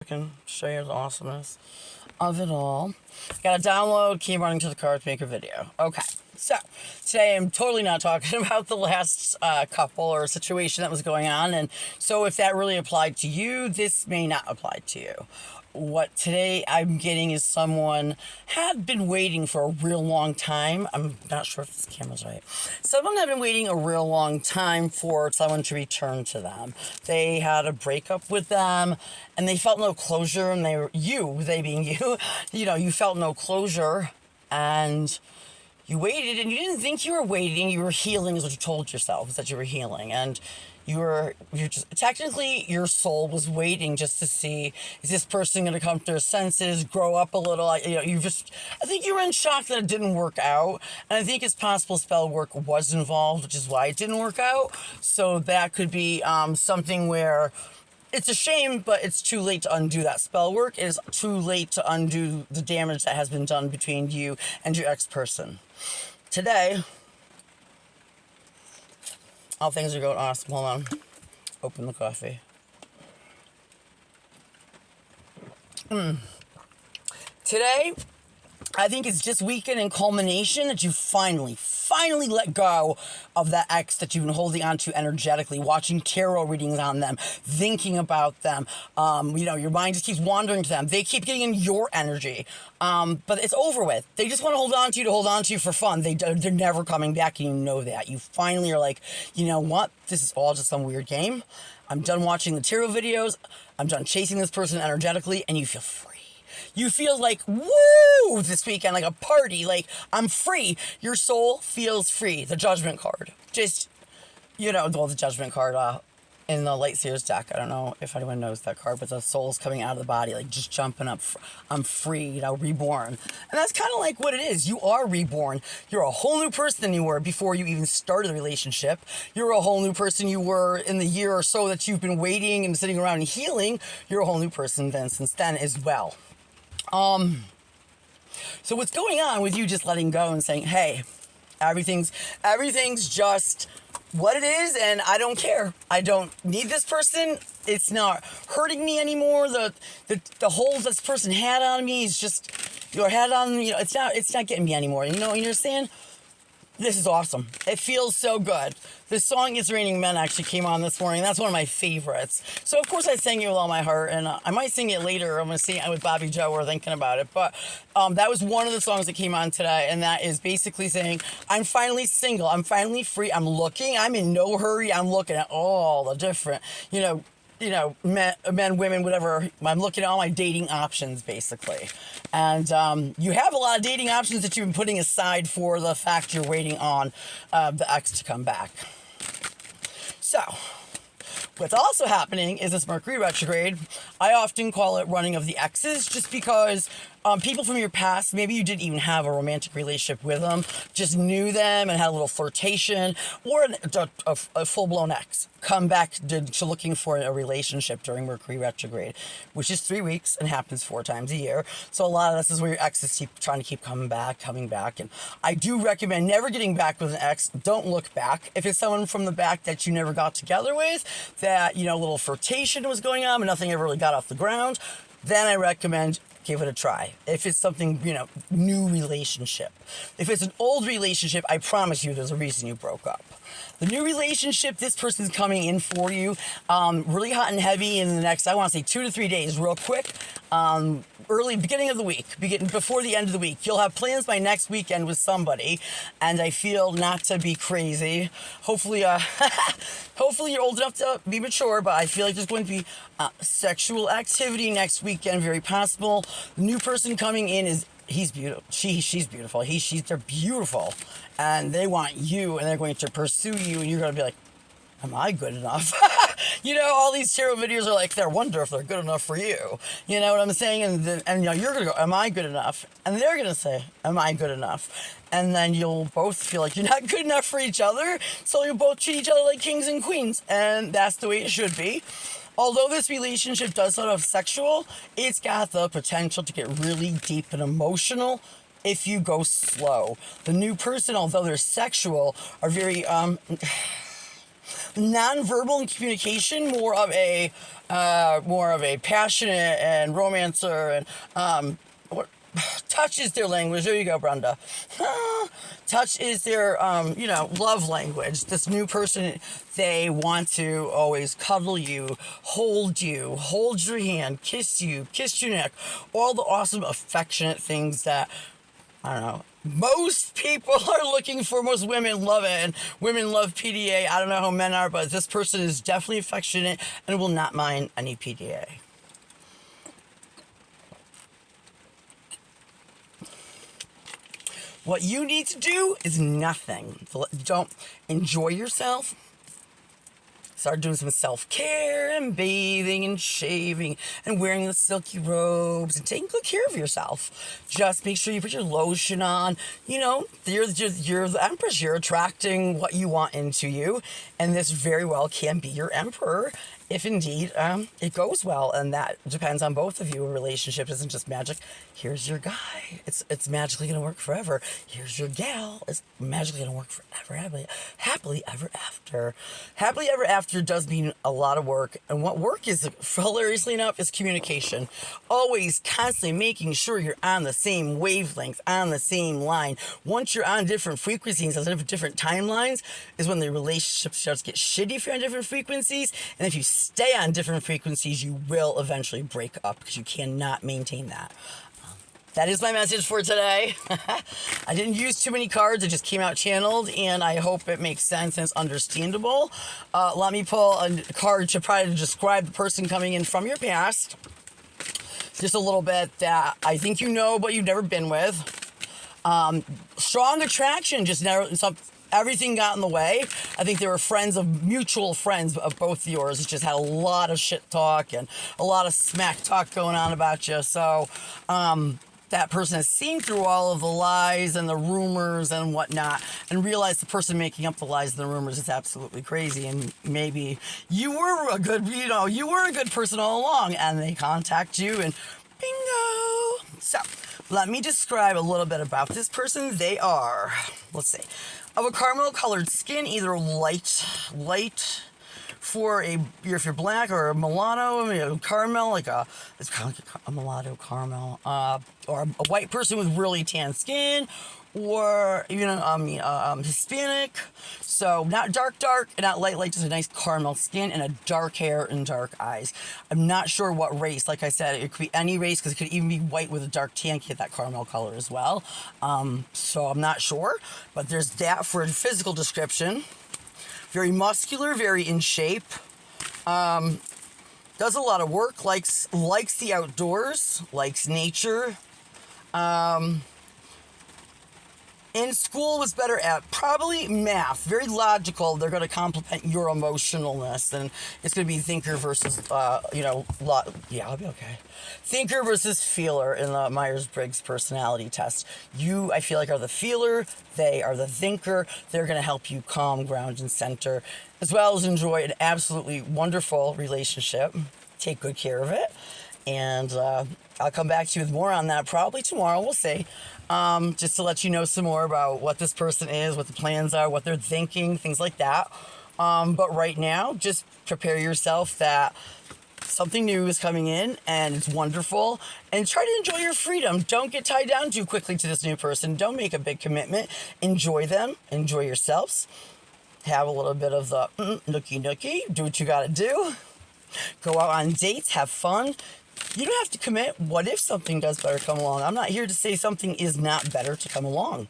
I can show you the awesomeness of it all. Got to download, keep running to the cards, maker video. Okay, so today I'm totally not talking about the last couple or situation that was going on, and so if that really applied to you, this may not apply to you. What today I'm getting is someone had been waiting for a real long time. I'm not sure if this camera's right. Someone had been waiting a real long time for someone to return to them. They had a breakup with them and they felt no closure, and they being you, you felt no closure, and you waited, and you didn't think you were waiting. You were healing, is what you told yourself, is that you were healing. And you're just, technically, your soul was waiting just to see, is this person going to come to their senses, grow up a little? I think you were in shock that it didn't work out. And I think it's possible spell work was involved, which is why it didn't work out. So that could be something where it's a shame, but it's too late to undo that spell work. It is too late to undo the damage that has been done between you and your ex-person. Today, all things are going awesome. Hold on. Open the coffee. Today, I think it's just weekend and culmination that you finally let go of that ex that you've been holding on to energetically, watching tarot readings on them, thinking about them. Your mind just keeps wandering to them. They keep getting in your energy. But it's over with. They just want to hold on to you for fun. They're never coming back, and you know that. You finally are like, you know what? This is all just some weird game. I'm done watching the tarot videos. I'm done chasing this person energetically, and you feel free. You feel like, woo, this weekend, like a party, like I'm free. Your soul feels free. The Judgment card. Just, the Judgment card in the Light Seers deck. I don't know if anyone knows that card, but the soul's coming out of the body, like just jumping up. I'm free, reborn. And that's kind of like what it is. You are reborn. You're a whole new person than you were before you even started the relationship. You're a whole new person you were in the year or so that you've been waiting and sitting around and healing. You're a whole new person since then as well. So what's going on with you just letting go and saying, hey, everything's just what it is, and I don't care. I don't need this person. It's not hurting me anymore. The hold this person had on me is just it's not getting me anymore. You understand? This is awesome. It feels so good. The song It's Raining Men actually came on this morning. That's one of my favorites. So, of course, I sang it with all my heart, and I might sing it later. I'm going to sing it with Bobby Joe. We're thinking about it. But that was one of the songs that came on today, and that is basically saying, I'm finally single. I'm finally free. I'm looking. I'm in no hurry. I'm looking at all the different, men, women, whatever. I'm looking at all my dating options, basically. And you have a lot of dating options that you've been putting aside for the fact you're waiting on the ex to come back. So, what's also happening is this Mercury retrograde. I often call it running of the exes, just because people from your past, maybe you didn't even have a romantic relationship with them, just knew them and had a little flirtation, or a full-blown ex come back to looking for a relationship during Mercury retrograde, which is 3 weeks and happens 4 times a year. So a lot of this is where your exes keep trying to keep coming back. And I do recommend never getting back with an ex. Don't look back. If it's someone from the back that you never got together with, that, a little flirtation was going on, but nothing ever really got off the ground, then I recommend give it a try. If it's something, new relationship. If it's an old relationship, I promise you there's a reason you broke up. The new relationship, this person's coming in for you really hot and heavy in the next, I want to say 2 to 3 days, real quick. Beginning of the week, before the end of the week. You'll have plans by next weekend with somebody, and I feel not to be crazy. Hopefully you're old enough to be mature, but I feel like there's going to be sexual activity next weekend, very possible. The new person coming in he's beautiful. She's beautiful. They're beautiful, and they want you, and they're going to pursue you, and you're going to be like, am I good enough? All these tarot videos are like, they wonder if they're good enough for you. You know what I'm saying? And you're going to go, am I good enough? And they're going to say, am I good enough? And then you'll both feel like you're not good enough for each other, so you'll both treat each other like kings and queens, and that's the way it should be. Although this relationship does sort of sexual, it's got the potential to get really deep and emotional if you go slow. The new person, although they're sexual, are very, nonverbal in communication, more of a passionate and romancer, and what touch is their language. There you go, Brenda. Touch is their love language. This new person, they want to always cuddle you, hold your hand, kiss you, kiss your neck, all the awesome affectionate things that, I don't know, most people are looking for. Most women love it, and women love PDA. I don't know how men are, but this person is definitely affectionate and will not mind any PDA. What you need to do is nothing. Don't enjoy yourself. Start doing some self-care and bathing and shaving and wearing the silky robes and taking good care of yourself. Just make sure you put your lotion on. You know, you're the empress. You're attracting what you want into you. And this very well can be your emperor if indeed it goes well. And that depends on both of you. A relationship isn't just magic. Here's your guy. It's magically going to work forever. Here's your gal. It's magically going to work forever. Happily ever after. Happily ever after does mean a lot of work. And what work is, hilariously enough, is communication. Always constantly making sure you're on the same wavelength, on the same line. Once you're on different frequencies, on different timelines, is when the relationship starts to get shitty if you're on different frequencies. And if you stay on different frequencies, you will eventually break up because you cannot maintain that. That is my message for today. I didn't use too many cards. It just came out channeled, and I hope it makes sense and it's understandable. Let me pull a card to try to describe the person coming in from your past. Just a little bit that I think you know, but you've never been with. Strong attraction, just never... Everything got in the way. I think they were mutual friends of both yours. It just had a lot of shit talk and a lot of smack talk going on about you. So that person has seen through all of the lies and the rumors and whatnot and realized the person making up the lies and the rumors is absolutely crazy. And maybe you were a good person all along, and they contact you and bingo. So let me describe a little bit about this person. They are, let's see, of a caramel colored skin, either light for if you're black, or a mulatto, caramel, it's kind of like a mulatto caramel, or a white person with really tan skin, or Hispanic. So not dark and not light, just a nice caramel skin and a dark hair and dark eyes. I'm not sure what race. Like I said, it could be any race, because it could even be white with a dark tan, get that caramel color as well. So I'm not sure, but there's that for a physical description. Very muscular, very in shape. Does a lot of work, likes the outdoors, likes nature. In school was better at probably math, very logical. They're going to complement your emotionalness, and it's going to be thinker versus, I'll be okay. Thinker versus feeler in the Myers-Briggs personality test. You, I feel like, are the feeler. They are the thinker. They're going to help you calm, ground, and center, as well as enjoy an absolutely wonderful relationship. Take good care of it. And I'll come back to you with more on that probably tomorrow. We'll see. Just to let you know some more about what this person is, what the plans are, what they're thinking, things like that. But right now, just prepare yourself that something new is coming in, and it's wonderful. And try to enjoy your freedom. Don't get tied down too quickly to this new person. Don't make a big commitment. Enjoy them. Enjoy yourselves. Have a little bit of the nookie. Do what you got to do. Go out on dates. Have fun. You don't have to commit. What if something does better come along? I'm not here to say something is not better to come along.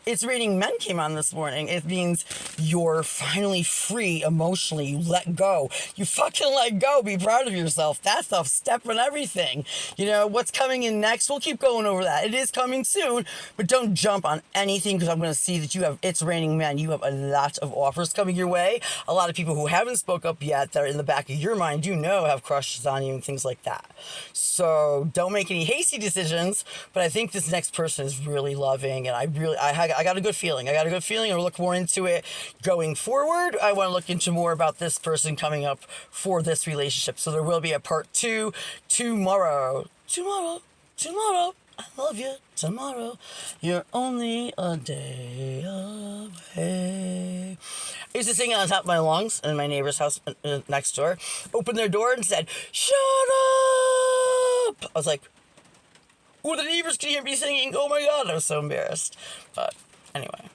It's Raining Men came on this morning. It means you're finally free emotionally. You let go. You fucking let go. Be proud of yourself. That's the step on everything. What's coming in next? We'll keep going over that. It is coming soon, but don't jump on anything, because I'm going to see that It's Raining Men. You have a lot of offers coming your way. A lot of people who haven't spoke up yet that are in the back of your mind, have crushes on you and things like that. So don't make any hasty decisions, but I think this next person is really loving, and I got a good feeling. I'll look more into it going forward. I want to look into more about this person coming up for this relationship. So there will be a part 2 tomorrow. I love you. Tomorrow, you're only a day away. I used to sing on top of my lungs in my neighbor's house next door. Opened their door and said, "Shut up!" I was like, "Oh, the neighbors can hear me singing. Oh my God." I was so embarrassed. But anyway.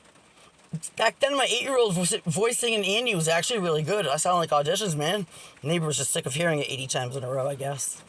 Back then, my 8-year-old voice singing Annie was actually really good. I sounded like auditions, man. The neighbor was just sick of hearing it 80 times in a row, I guess.